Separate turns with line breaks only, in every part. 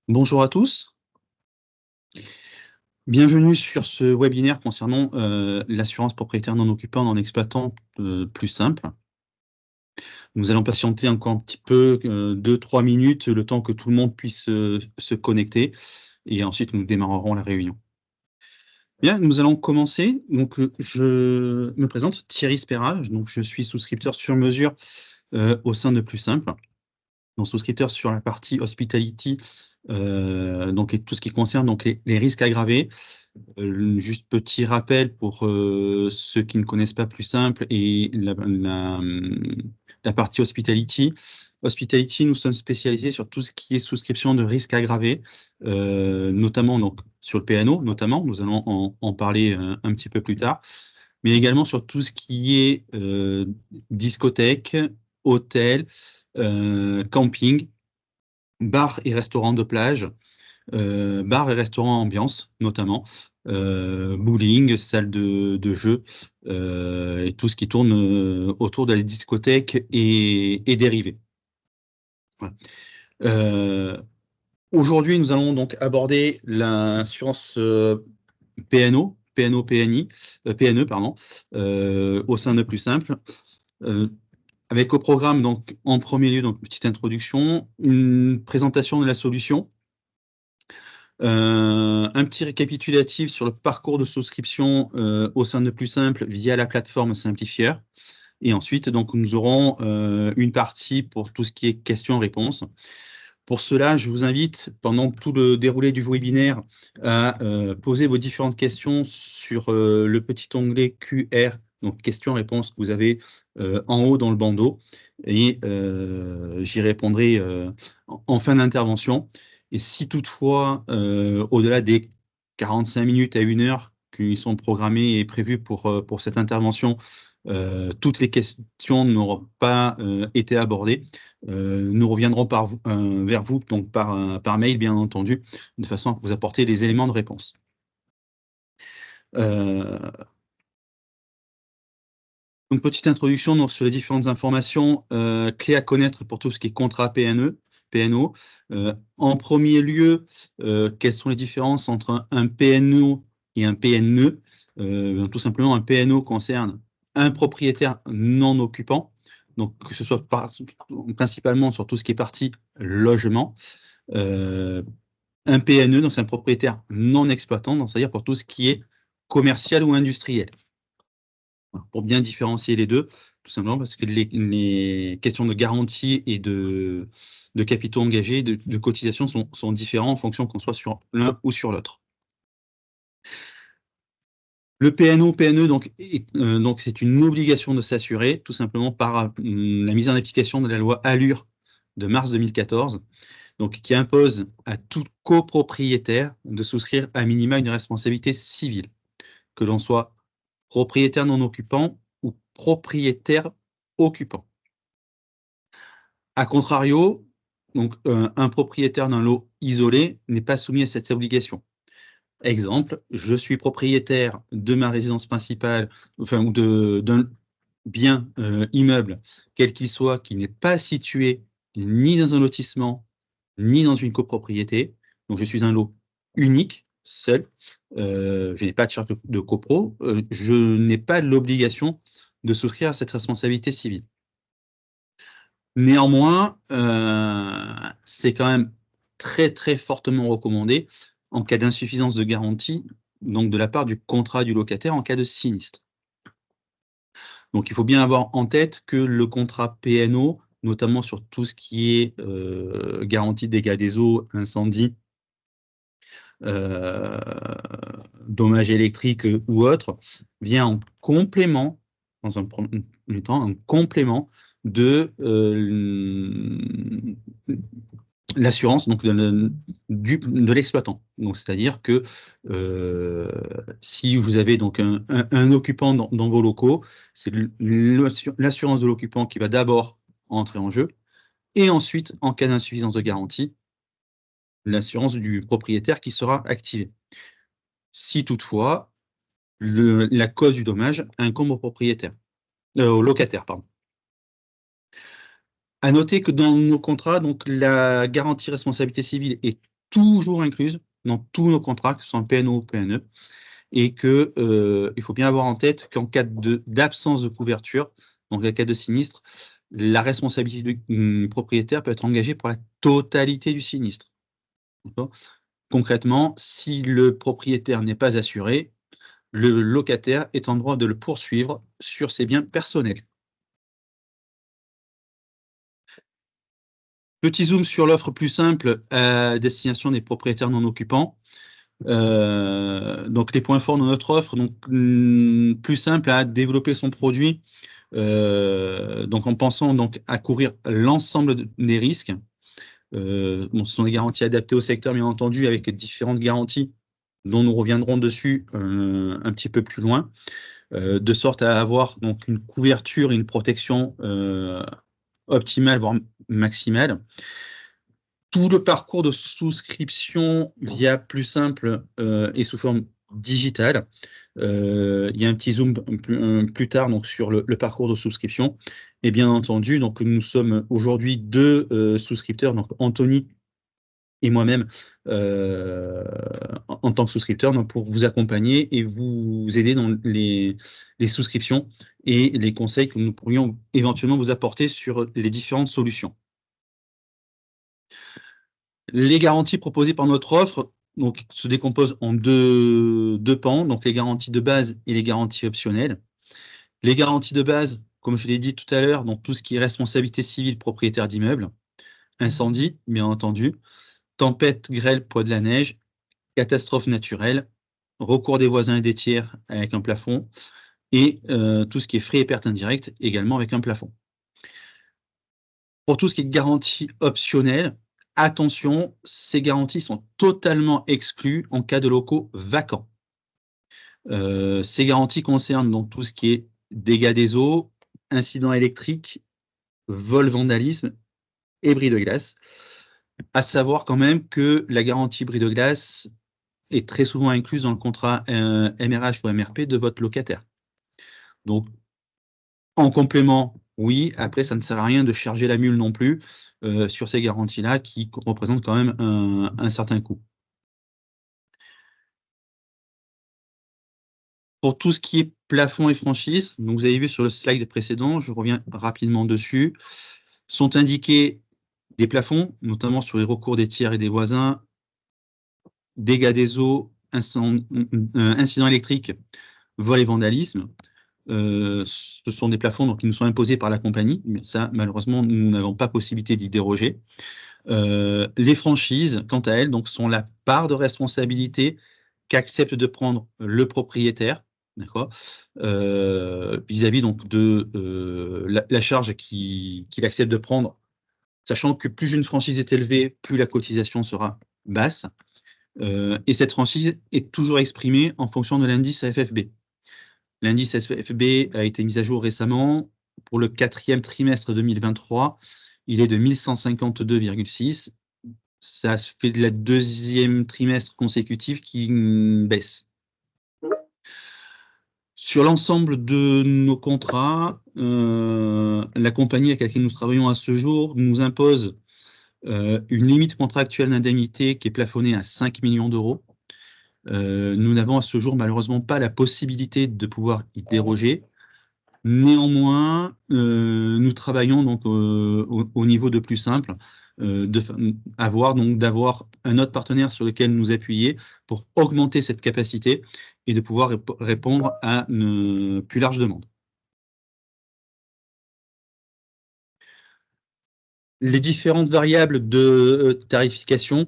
Bonjour à tous, bienvenue sur ce webinaire concernant l'assurance propriétaire non occupant en exploitant plus simple. Nous allons patienter encore un petit peu, 2-3 minutes, le temps que tout le monde puisse se connecter et ensuite nous démarrerons la réunion. Bien, nous allons commencer. Donc, je me présente, Thierry Spérage, donc je suis souscripteur sur mesure au sein de Plus Simple. Donc, souscripteur sur la partie hospitality, donc et tout ce qui concerne donc les risques aggravés. Juste petit rappel pour ceux qui ne connaissent pas Plus Simple et la partie hospitality. Hospitality, nous sommes spécialisés sur tout ce qui est souscription de risques aggravés, notamment donc sur le P&O, notamment, nous allons en parler un petit peu plus tard, mais également sur tout ce qui est discothèque, hôtel, camping, bar et restaurant de plage, bar et restaurant ambiance, notamment, bowling, salle de jeu, et tout ce qui tourne autour de la discothèque et dérivés. Voilà. Aujourd'hui, nous allons donc aborder l'assurance PNO, PNI, PNE, pardon, au sein de Plus Simple. Avec au programme, donc, en premier lieu, donc, petite introduction, une présentation de la solution, un petit récapitulatif sur le parcours de souscription au sein de Plus Simple via la plateforme Simplifier. Et ensuite, donc, nous aurons une partie pour tout ce qui est questions-réponses. Pour cela, je vous invite, pendant tout le déroulé du webinaire, à poser vos différentes questions sur le petit onglet QR, donc questions-réponses que vous avez en haut dans le bandeau. Et j'y répondrai en fin d'intervention. Et si toutefois, au-delà des 45 minutes à 1 heure qui sont programmées et prévues pour cette intervention, toutes les questions n'auront pas été abordées, nous reviendrons vers vous, donc par mail, bien entendu, de façon à vous apporter les éléments de réponse. Donc, petite introduction donc, sur les différentes informations clés à connaître pour tout ce qui est contrat PNO. En premier lieu, quelles sont les différences entre un PNO et un PNE? Tout simplement, un PNO concerne un propriétaire non occupant, donc que ce soit principalement sur tout ce qui est partie logement. Un PNE, donc c'est un propriétaire non exploitant, donc c'est-à-dire pour tout ce qui est commercial ou industriel. Pour bien différencier les deux, tout simplement parce que les questions de garantie et de capitaux engagés, de cotisation sont différents en fonction qu'on soit sur l'un ou sur l'autre. Le PNO, PNE, donc c'est une obligation de s'assurer, tout simplement par la mise en application de la loi ALUR de mars 2014, donc qui impose à tout copropriétaire de souscrire à minima une responsabilité civile, que l'on soit propriétaire non occupant ou propriétaire occupant. A contrario, donc, un propriétaire d'un lot isolé n'est pas soumis à cette obligation. Exemple, je suis propriétaire de ma résidence principale, enfin, ou d'un bien immeuble, quel qu'il soit, qui n'est pas situé ni dans un lotissement, ni dans une copropriété. Donc, je suis un lot unique, seul. Je n'ai pas de charge de copro. Je n'ai pas l'obligation de souscrire à cette responsabilité civile. Néanmoins, c'est quand même très, très fortement recommandé en cas d'insuffisance de garantie, donc de la part du contrat du locataire en cas de sinistre. Donc, il faut bien avoir en tête que le contrat PNO, notamment sur tout ce qui est garantie de dégâts des eaux, incendie, dommages électriques ou autres, vient en complément, dans un premier temps, en complément de l'assurance donc de l'exploitant. Donc, c'est-à-dire que si vous avez donc un occupant dans vos locaux, c'est l'assurance de l'occupant qui va d'abord entrer en jeu, et ensuite, en cas d'insuffisance de garantie, l'assurance du propriétaire qui sera activée. Si toutefois, la cause du dommage incombe au propriétaire, au locataire, pardon. À noter que dans nos contrats, donc la garantie responsabilité civile est toujours incluse dans tous nos contrats, que ce soit en PNO ou PNE, et que il faut bien avoir en tête qu'en cas d'absence de couverture, donc en cas de sinistre, la responsabilité du propriétaire peut être engagée pour la totalité du sinistre. Concrètement, si le propriétaire n'est pas assuré, le locataire est en droit de le poursuivre sur ses biens personnels. Petit zoom sur l'offre plus simple à destination des propriétaires non occupants. Donc les points forts de notre offre, donc plus simple à développer son produit, donc en pensant donc à couvrir l'ensemble des risques. Bon, ce sont des garanties adaptées au secteur, bien entendu, avec différentes garanties dont nous reviendrons dessus un petit peu plus loin, de sorte à avoir donc une couverture et une protection optimale, voire maximale. Tout le parcours de souscription via Plus Simple et sous forme digitale. Il y a un petit zoom plus tard donc, sur le parcours de souscription. Et bien entendu, donc, nous sommes aujourd'hui 2 souscripteurs, donc Anthony et moi-même, en tant que souscripteur, donc, pour vous accompagner et vous aider dans les souscriptions et les conseils que nous pourrions éventuellement vous apporter sur les différentes solutions. Les garanties proposées par notre offre donc, se décomposent en deux pans, donc les garanties de base et les garanties optionnelles. Les garanties de base, comme je l'ai dit tout à l'heure, donc tout ce qui est responsabilité civile propriétaire d'immeuble, incendie, bien entendu, tempête, grêle, poids de la neige, catastrophe naturelle, recours des voisins et des tiers avec un plafond, et tout ce qui est frais et pertes indirectes, également avec un plafond. Pour tout ce qui est garantie optionnelle, attention, ces garanties sont totalement exclues en cas de locaux vacants. Ces garanties concernent donc tout ce qui est dégâts des eaux, incidents électriques, vol, vandalisme et bris de glace. À savoir quand même que la garantie bris de glace est très souvent incluse dans le contrat MRH ou MRP de votre locataire. Donc, en complément, oui, après, ça ne sert à rien de charger la mule non plus sur ces garanties-là qui représentent quand même un certain coût. Pour tout ce qui est plafond et franchise, donc vous avez vu sur le slide précédent, je reviens rapidement dessus, sont indiqués des plafonds, notamment sur les recours des tiers et des voisins, dégâts des eaux, incidents électriques, vol et vandalisme. Ce sont des plafonds donc, qui nous sont imposés par la compagnie, mais ça, malheureusement, nous n'avons pas possibilité d'y déroger. Les franchises, quant à elles, donc, sont la part de responsabilité qu'accepte de prendre le propriétaire, d'accord, vis-à-vis donc de la charge qu'il accepte de prendre, sachant que plus une franchise est élevée, plus la cotisation sera basse. Et cette franchise est toujours exprimée en fonction de l'indice AFFB. L'indice AFFB a été mis à jour récemment. Pour le 4e trimestre 2023, il est de 1152,6. Ça fait le 2e trimestre consécutif qui baisse. Sur l'ensemble de nos contrats, la compagnie avec laquelle nous travaillons à ce jour nous impose une limite contractuelle d'indemnité qui est plafonnée à 5 millions d'euros. Nous n'avons à ce jour malheureusement pas la possibilité de pouvoir y déroger. Néanmoins, nous travaillons donc au niveau de Plus Simple, d'avoir un autre partenaire sur lequel nous appuyer pour augmenter cette capacité et de pouvoir répondre à une plus large demande. Les différentes variables de tarification,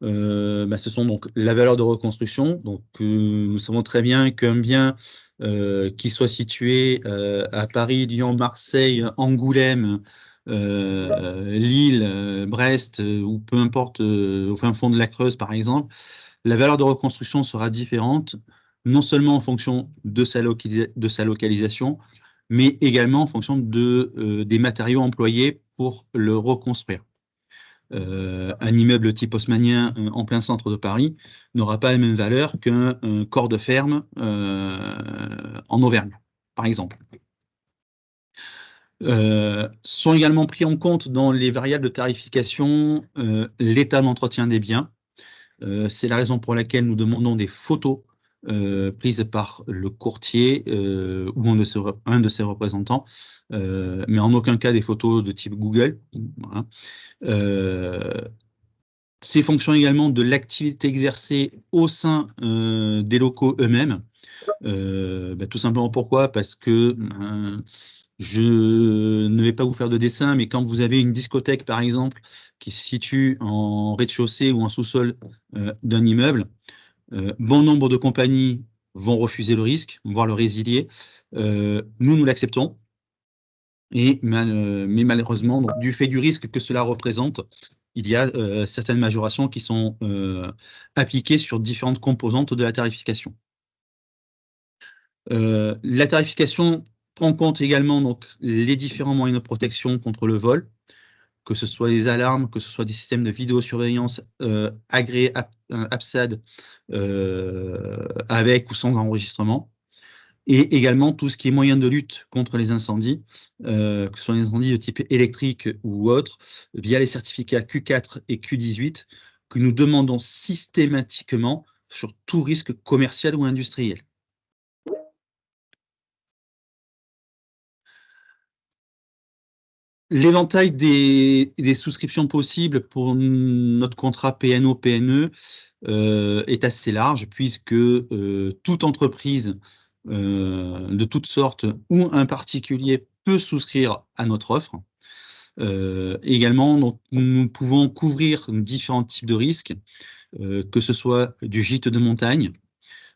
ce sont donc la valeur de reconstruction. Donc, nous savons très bien qu'un bien qui soit situé à Paris, Lyon, Marseille, Angoulême, Lille, Brest, ou peu importe, au fin fond de la Creuse, par exemple, la valeur de reconstruction sera différente, non seulement en fonction de sa localisation, mais également en fonction des matériaux employés pour le reconstruire. Un immeuble type haussmannien en plein centre de Paris n'aura pas la même valeur qu'un corps de ferme en Auvergne, par exemple. Sont également pris en compte dans les variables de tarification l'état d'entretien des biens. C'est la raison pour laquelle nous demandons des photos prises par le courtier ou un de ses représentants, mais en aucun cas des photos de type Google. Voilà. C'est fonction également de l'activité exercée au sein des locaux eux-mêmes. Tout simplement pourquoi? Parce que je ne vais pas vous faire de dessin, mais quand vous avez une discothèque, par exemple, qui se situe en rez-de-chaussée ou en sous-sol d'un immeuble, bon nombre de compagnies vont refuser le risque, voire le résilier. Nous l'acceptons. Mais malheureusement, donc, du fait du risque que cela représente, il y a certaines majorations qui sont appliquées sur différentes composantes de la tarification. La tarification prend en compte également donc, les différents moyens de protection contre le vol, que ce soit des alarmes, que ce soit des systèmes de vidéosurveillance agréés APSAD avec ou sans enregistrement, et également tout ce qui est moyen de lutte contre les incendies, que ce soit les incendies de type électrique ou autre, via les certificats Q4 et Q18, que nous demandons systématiquement sur tout risque commercial ou industriel. L'éventail des souscriptions possibles pour notre contrat PNO-PNE est assez large, puisque toute entreprise de toutes sortes ou un particulier peut souscrire à notre offre. Également, donc, nous pouvons couvrir différents types de risques, que ce soit du gîte de montagne,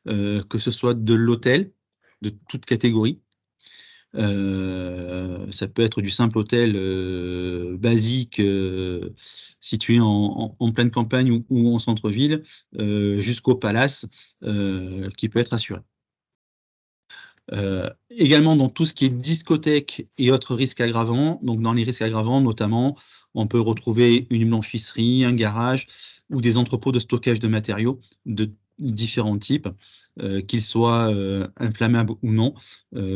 que ce soit de l'hôtel, de toute catégorie. Ça peut être du simple hôtel basique situé en pleine campagne ou en centre-ville, jusqu'au palace qui peut être assuré. Également dans tout ce qui est discothèque et autres risques aggravants, donc dans les risques aggravants notamment, on peut retrouver une blanchisserie, un garage ou des entrepôts de stockage de matériaux de différents types, qu'ils soient inflammables ou non,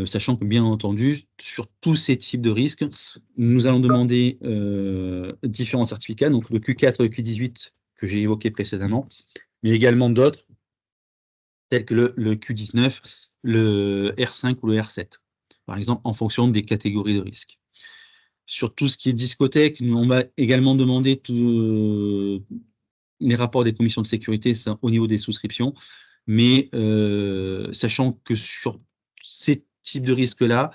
sachant que bien entendu, sur tous ces types de risques, nous allons demander différents certificats, donc le Q4 et le Q18 que j'ai évoqué précédemment, mais également d'autres, tels que le Q19, le R5 ou le R7, par exemple, en fonction des catégories de risques. Sur tout ce qui est discothèque, on va également demander les rapports des commissions de sécurité au niveau des souscriptions, mais sachant que sur ces types de risques-là,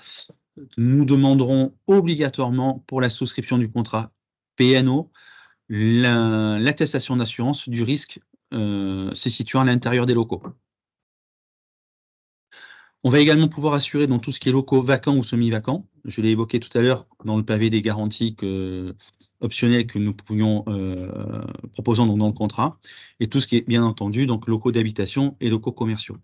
nous demanderons obligatoirement pour la souscription du contrat PNO l'attestation d'assurance du risque se situant à l'intérieur des locaux. On va également pouvoir assurer dans tout ce qui est locaux vacants ou semi-vacants. Je l'ai évoqué tout à l'heure dans le pavé des garanties optionnelles que nous proposons dans le contrat, et tout ce qui est bien entendu donc locaux d'habitation et locaux commerciaux.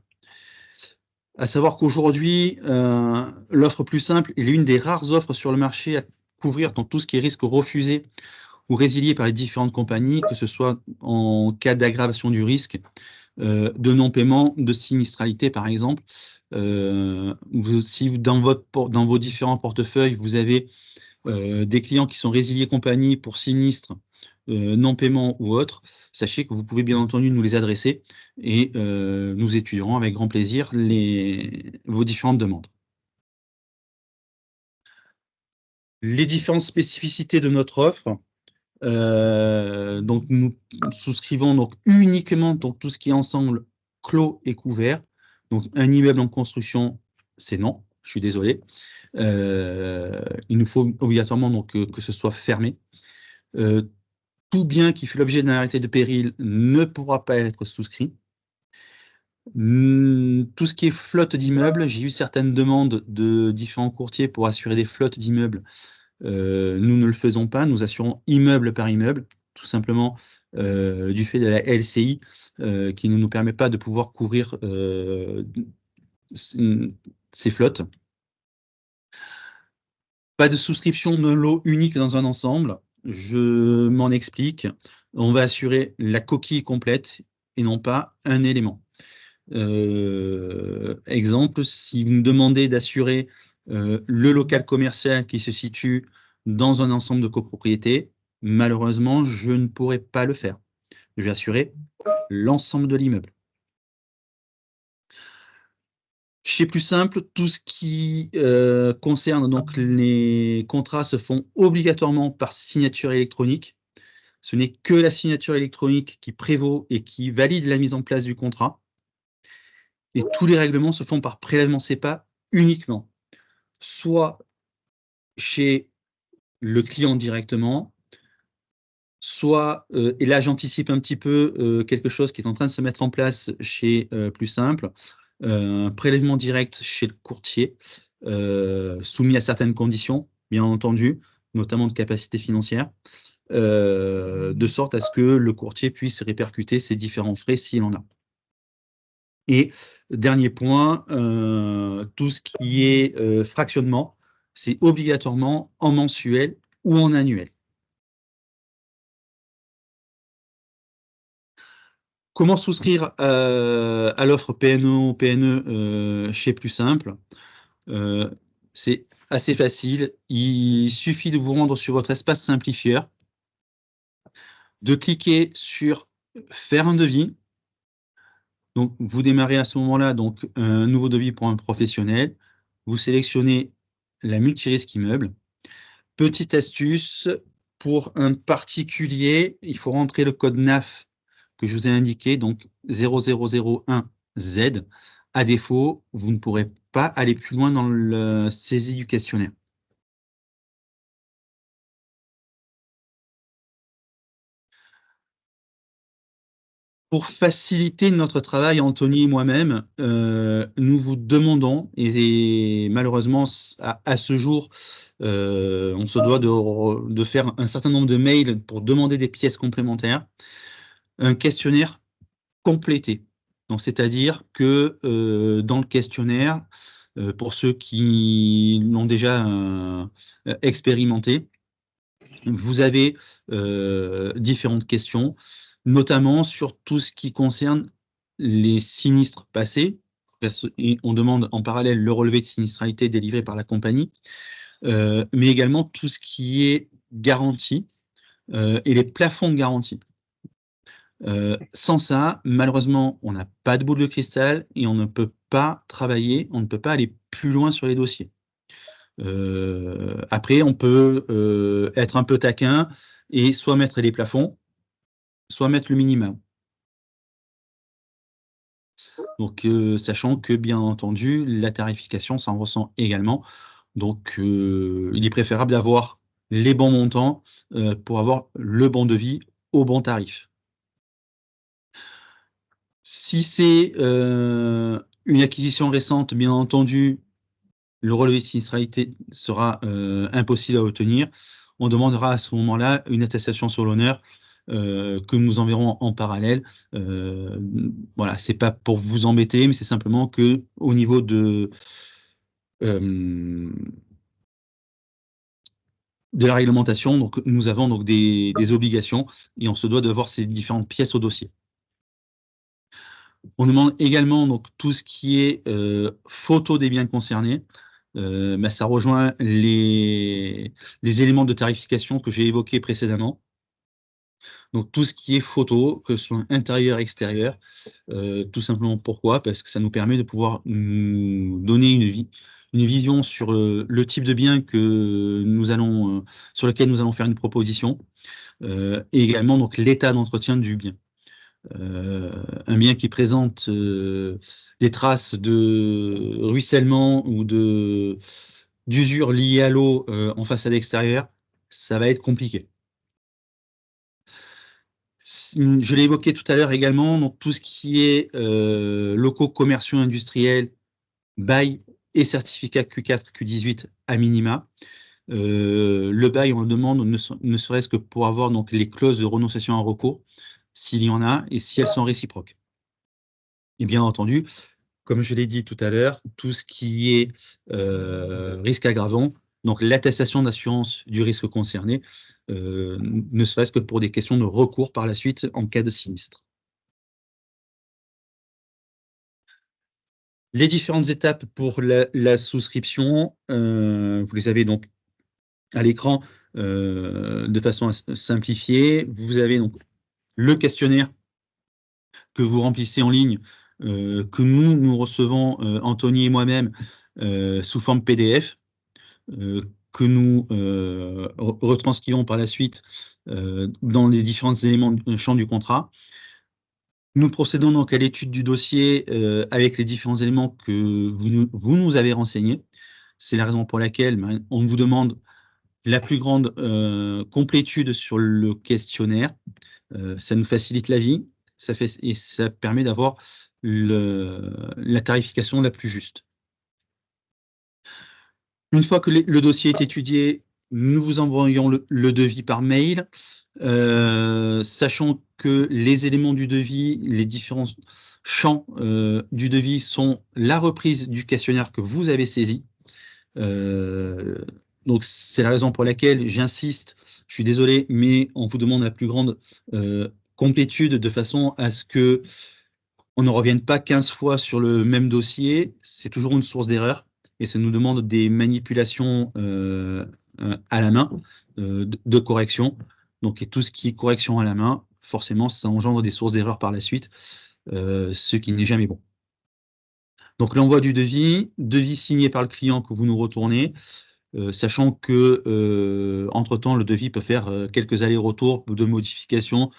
À savoir qu'aujourd'hui, l'offre plus simple est l'une des rares offres sur le marché à couvrir dans tout ce qui est risque refusé ou résilié par les différentes compagnies, que ce soit en cas d'aggravation du risque, de non-paiement, de sinistralité par exemple. Si dans vos différents portefeuilles, vous avez des clients qui sont résiliés compagnie pour sinistre, non-paiement ou autre, sachez que vous pouvez bien entendu nous les adresser et nous étudierons avec grand plaisir vos différentes demandes. Les différentes spécificités de notre offre. Donc nous souscrivons donc uniquement donc tout ce qui est ensemble clos et couvert. Donc un immeuble en construction, c'est non, je suis désolé. Il nous faut obligatoirement donc que ce soit fermé. Tout bien qui fait l'objet d'un arrêté de péril ne pourra pas être souscrit. Tout ce qui est flotte d'immeubles, j'ai eu certaines demandes de différents courtiers pour assurer des flottes d'immeubles. Nous ne le faisons pas, nous assurons immeuble par immeuble, tout simplement du fait de la LCI qui ne nous permet pas de pouvoir couvrir ces flottes. Pas de souscription de lot unique dans un ensemble, je m'en explique. On va assurer la coquille complète et non pas un élément. Exemple, si vous me demandez d'assurer le local commercial qui se situe dans un ensemble de copropriétés, malheureusement, je ne pourrai pas le faire. Je vais assurer l'ensemble de l'immeuble. Chez Plus Simple, tout ce qui concerne donc les contrats se font obligatoirement par signature électronique. Ce n'est que la signature électronique qui prévaut et qui valide la mise en place du contrat. Et tous les règlements se font par prélèvement CEPA uniquement, soit chez le client directement, soit, et là j'anticipe un petit peu quelque chose qui est en train de se mettre en place chez Plus Simple, un prélèvement direct chez le courtier, soumis à certaines conditions, bien entendu, notamment de capacité financière, de sorte à ce que le courtier puisse répercuter ses différents frais s'il en a. Et dernier point, tout ce qui est fractionnement, c'est obligatoirement en mensuel ou en annuel. Comment souscrire à l'offre PNE chez Plus Simple? C'est assez facile. Il suffit de vous rendre sur votre espace simplifieur, de cliquer sur faire un devis. Donc, vous démarrez à ce moment-là donc un nouveau devis pour un professionnel. Vous sélectionnez la multirisque immeuble. Petite astuce, pour un particulier, il faut rentrer le code NAF que je vous ai indiqué, donc 0001Z. À défaut, vous ne pourrez pas aller plus loin dans la saisie du questionnaire. Pour faciliter notre travail, Anthony et moi-même, nous vous demandons, et malheureusement à ce jour, on se doit de faire un certain nombre de mails pour demander des pièces complémentaires, un questionnaire complété. Donc, c'est-à-dire que dans le questionnaire, pour ceux qui l'ont déjà expérimenté, vous avez différentes questions, notamment sur tout ce qui concerne les sinistres passés. Et on demande en parallèle le relevé de sinistralité délivré par la compagnie, mais également tout ce qui est garantie et les plafonds de garantie. Sans ça, malheureusement, on n'a pas de boule de cristal et on ne peut pas travailler, on ne peut pas aller plus loin sur les dossiers. Après, on peut être un peu taquin et soit mettre les plafonds, soit mettre le minimum. Donc, sachant que, bien entendu, la tarification s'en ressent également. Donc, il est préférable d'avoir les bons montants pour avoir le bon devis au bon tarif. Si c'est une acquisition récente, bien entendu, le relevé de sinistralité sera impossible à obtenir. On demandera à ce moment-là une attestation sur l'honneur que nous enverrons en parallèle. Voilà, c'est pas pour vous embêter, mais c'est simplement que au niveau de la réglementation, donc nous avons donc des obligations et on se doit de voir ces différentes pièces au dossier. On demande également donc tout ce qui est photo des biens concernés. Ça rejoint les éléments de tarification que j'ai évoqués précédemment. Donc tout ce qui est photo, que ce soit intérieur, extérieur, tout simplement pourquoi? Parce que ça nous permet de pouvoir nous donner une vision sur le type de bien que nous allons, sur lequel nous allons faire une proposition, et également donc l'état d'entretien du bien. Un bien qui présente des traces de ruissellement ou d'usure liée à l'eau en façade extérieure, ça va être compliqué. Je l'ai évoqué tout à l'heure également, donc tout ce qui est locaux commerciaux industriels, bail et certificat Q4, Q18 à minima. Le bail, on le demande ne serait-ce que pour avoir donc les clauses de renonciation en recours, s'il y en a, et si elles sont réciproques. Et bien entendu, comme je l'ai dit tout à l'heure, tout ce qui est risque aggravant, donc l'attestation d'assurance du risque concerné, ne serait-ce que pour des questions de recours par la suite en cas de sinistre. Les différentes étapes pour la souscription, vous les avez donc à l'écran de façon simplifiée. Vous avez donc le questionnaire que vous remplissez en ligne, que nous recevons, Anthony et moi-même, sous forme PDF, que nous retranscrivons par la suite dans les différents éléments du champ du contrat. Nous procédons donc à l'étude du dossier avec les différents éléments que vous nous avez renseignés. C'est la raison pour laquelle on vous demande la plus grande complétude sur le questionnaire. Ça nous facilite la vie et ça permet d'avoir la tarification la plus juste. Une fois que le dossier est étudié, nous vous envoyons le devis par mail, sachant que les éléments du devis, les différents champs du devis sont la reprise du questionnaire que vous avez saisi. Donc c'est la raison pour laquelle j'insiste, je suis désolé, mais on vous demande la plus grande complétude de façon à ce que on ne revienne pas 15 fois sur le même dossier. C'est toujours une source d'erreur et ça nous demande des manipulations à la main de correction. Donc et tout ce qui est correction à la main, forcément ça engendre des sources d'erreur par la suite, ce qui n'est jamais bon. Donc l'envoi du devis signé par le client que vous nous retournez, sachant que entre-temps le devis peut faire quelques allers-retours de modifications,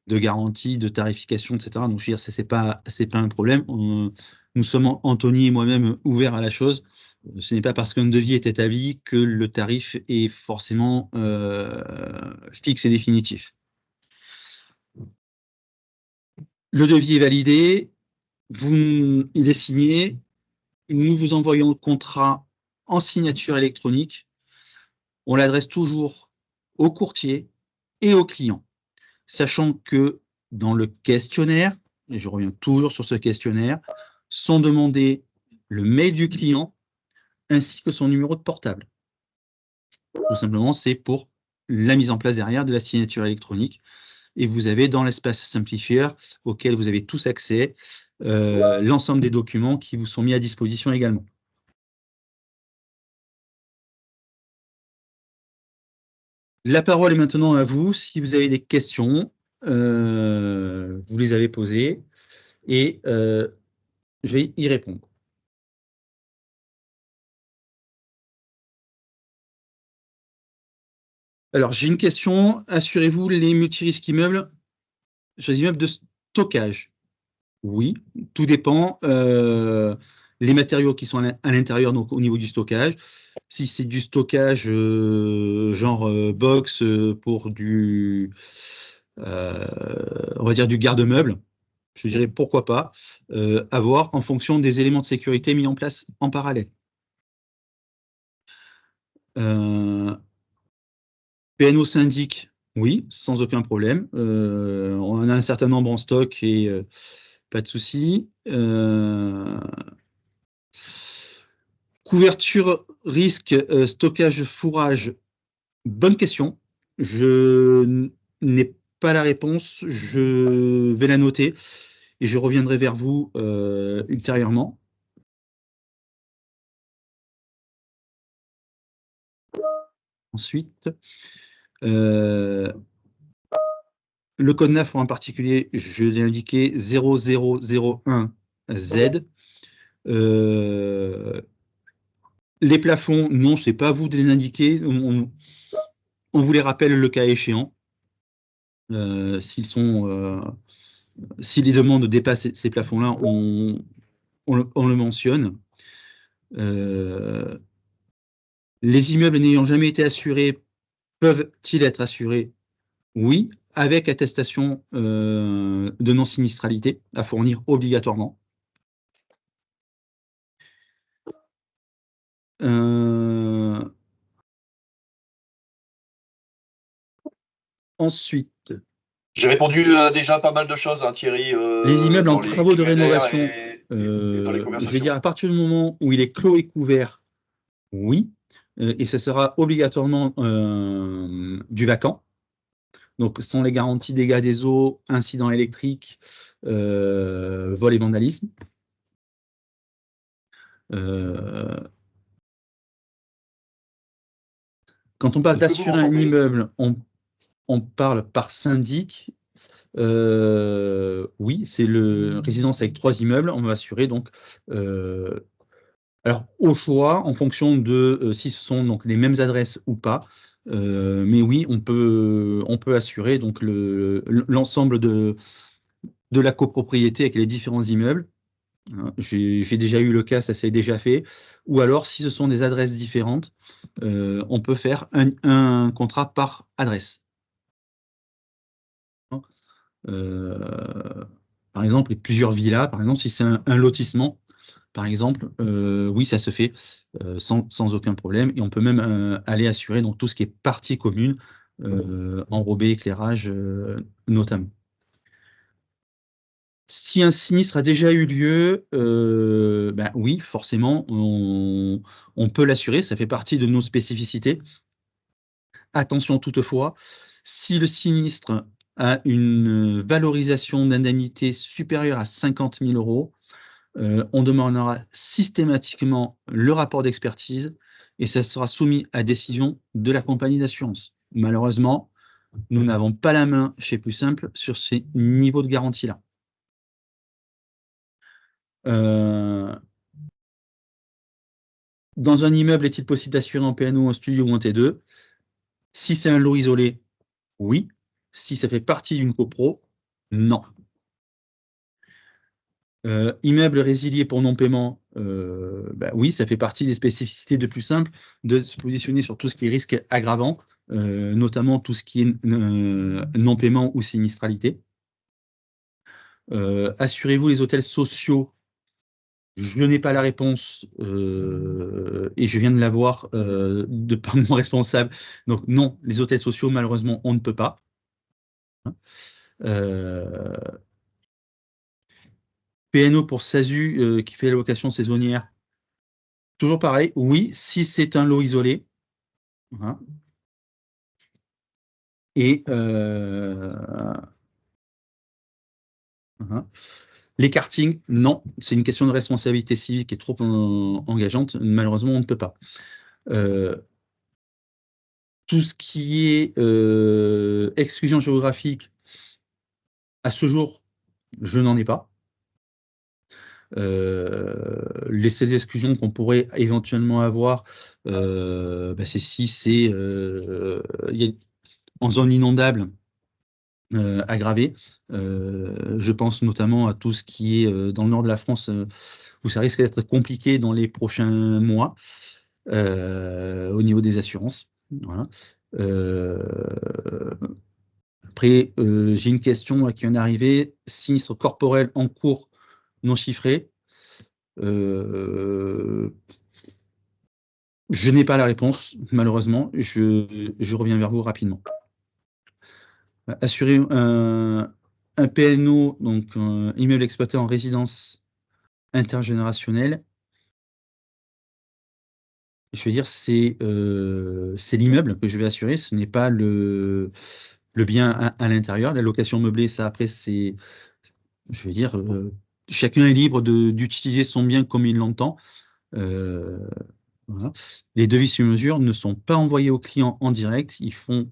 de garantie, de tarification, etc. Donc je veux dire, c'est pas un problème. Nous sommes, Anthony et moi-même, ouverts à la chose. Ce n'est pas parce qu'un devis est établi que le tarif est forcément fixe et définitif. Le devis est validé, il est signé, nous vous envoyons le contrat en signature électronique. On l'adresse toujours au courtier et au client, sachant que dans le questionnaire, et je reviens toujours sur ce questionnaire, sont demandés le mail du client ainsi que son numéro de portable. Tout simplement, c'est pour la mise en place derrière de la signature électronique. Et vous avez dans l'espace simplifieur auquel vous avez tous accès l'ensemble des documents qui vous sont mis à disposition également. La parole est maintenant à vous. Si vous avez des questions, vous les avez posées et je vais y répondre. Alors, j'ai une question. Assurez-vous les multirisques immeubles, sur les immeubles de stockage? Oui, tout dépend. Les matériaux qui sont à l'intérieur, donc au niveau du stockage. Si c'est du stockage genre box pour on va dire du garde-meuble, je dirais pourquoi pas, à voir en fonction des éléments de sécurité mis en place en parallèle. PNO syndic, oui, sans aucun problème. On en a un certain nombre en stock et pas de souci. Couverture, risque, stockage, fourrage, bonne question. Je n'ai pas la réponse. Je vais la noter et je reviendrai vers vous ultérieurement. Ensuite, le code NAF en particulier, je l'ai indiqué 0001Z. Les plafonds, non, c'est pas à vous de les indiquer. On vous les rappelle le cas échéant. Si les demandes dépassent ces plafonds-là, on le mentionne. Les immeubles n'ayant jamais été assurés peuvent-ils être assurés? Oui, avec attestation de non-sinistralité à fournir obligatoirement. Ensuite,
j'ai répondu déjà pas mal de choses, hein, Thierry.
Les immeubles en travaux de rénovation, je vais dire à partir du moment où il est clos et couvert, oui, et ce sera obligatoirement du vacant. Donc, ce sont les garanties dégâts des eaux, incidents électriques, vol et vandalisme. Quand on parle d'assurer un immeuble, on parle par syndic. Oui, c'est le résidence avec 3 immeubles. On va assurer donc, alors au choix, en fonction de si ce sont donc les mêmes adresses ou pas. Mais oui, on peut assurer donc l'ensemble de la copropriété avec les différents immeubles. J'ai déjà eu le cas, ça s'est déjà fait. Ou alors, si ce sont des adresses différentes, on peut faire un contrat par adresse. Par exemple, plusieurs villas, par exemple, si c'est un lotissement, par exemple, oui, ça se fait sans aucun problème. Et on peut même aller assurer donc, tout ce qui est partie commune, enrobé, éclairage, notamment. Si un sinistre a déjà eu lieu, ben oui, forcément, on peut l'assurer, ça fait partie de nos spécificités. Attention toutefois, si le sinistre a une valorisation d'indemnité supérieure à 50 000 €, on demandera systématiquement le rapport d'expertise et ça sera soumis à décision de la compagnie d'assurance. Malheureusement, nous n'avons pas la main chez Plus Simple sur ces niveaux de garantie-là. Dans un immeuble, est-il possible d'assurer en PNO, en studio ou en T2? Si c'est un lot isolé, oui. Si ça fait partie d'une copro, non. Immeuble résilié pour non-paiement, bah oui, ça fait partie des spécificités de Plus Simple de se positionner sur tout ce qui est risque aggravant, notamment tout ce qui est non-paiement ou sinistralité. Assurez-vous les hôtels sociaux? Je n'ai pas la réponse et je viens de l'avoir de par mon responsable. Donc non, les hôtels sociaux, malheureusement, on ne peut pas. PNO pour SASU qui fait la location saisonnière. Toujours pareil, oui, si c'est un lot isolé. Hein. Et les kartings, non, c'est une question de responsabilité civile qui est trop engageante. Malheureusement, on ne peut pas. Tout ce qui est exclusion géographique, à ce jour, je n'en ai pas. Les seules exclusions qu'on pourrait éventuellement avoir, bah, c'est si c'est en zone inondable aggravée. Je pense notamment à tout ce qui est dans le nord de la France, où ça risque d'être compliqué dans les prochains mois au niveau des assurances. Voilà. Après, j'ai une question qui vient d'arriver. Sinistre corporel en cours non chiffré. Je n'ai pas la réponse, malheureusement. Je reviens vers vous rapidement. Assurer un PNO, donc un immeuble exploité en résidence intergénérationnelle. Je veux dire, c'est l'immeuble que je vais assurer, ce n'est pas le bien à l'intérieur. La location meublée, ça après, c'est, je veux dire, chacun est libre d'utiliser son bien comme il l'entend. Voilà. Les devis sur mesure ne sont pas envoyés aux clients en direct, ils sont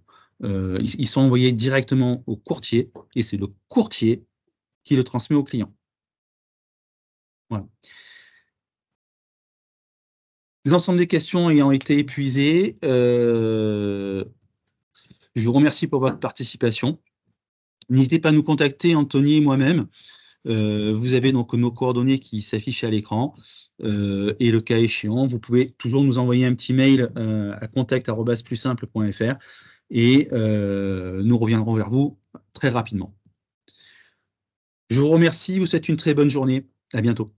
envoyés directement au courtier et c'est le courtier qui le transmet au client. Voilà. L'ensemble des questions ayant été épuisées, je vous remercie pour votre participation. N'hésitez pas à nous contacter, Anthony et moi-même. Vous avez donc nos coordonnées qui s'affichent à l'écran et le cas échéant, vous pouvez toujours nous envoyer un petit mail à contact@plussimple.fr et nous reviendrons vers vous très rapidement. Je vous remercie, vous souhaite une très bonne journée. À bientôt.